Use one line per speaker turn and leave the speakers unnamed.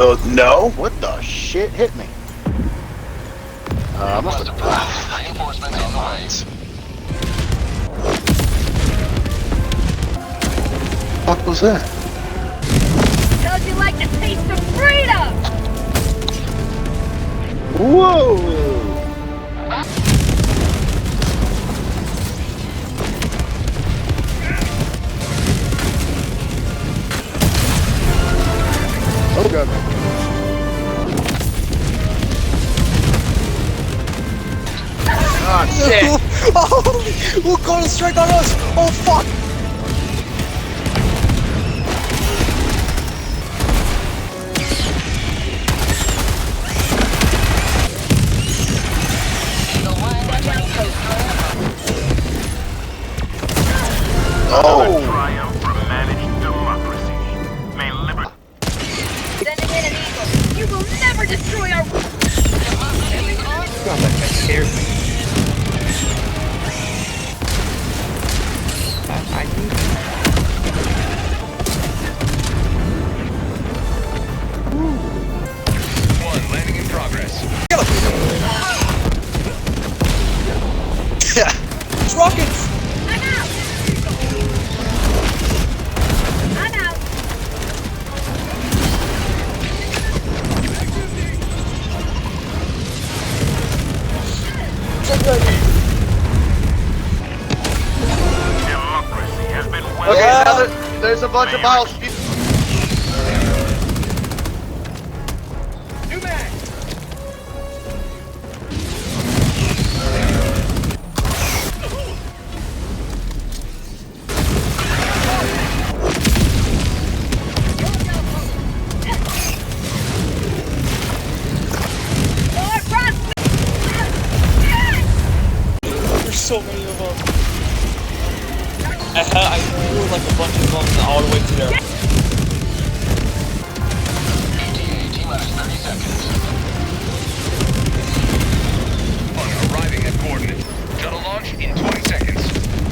No. What the shit hit me? I must have.
Reinforcements on the way.
What was that?
How'd you like the taste of freedom?
Whoa! Oh god. Oh shit!
Oh, going straight on us! Oh fuck!
Oh!
Triumph for managed democracy. May liberty.
Sending in an eagle. You will never destroy our.
God, that guy scares me. I think.
One landing in progress.
Yeah. It's rockets!
I'm out. I'm out.
Democracy has been well.
Okay, now there's a bunch of miles.
New mag.
More prospects.
There's so many of them. I threw like a bunch of them all the way to there.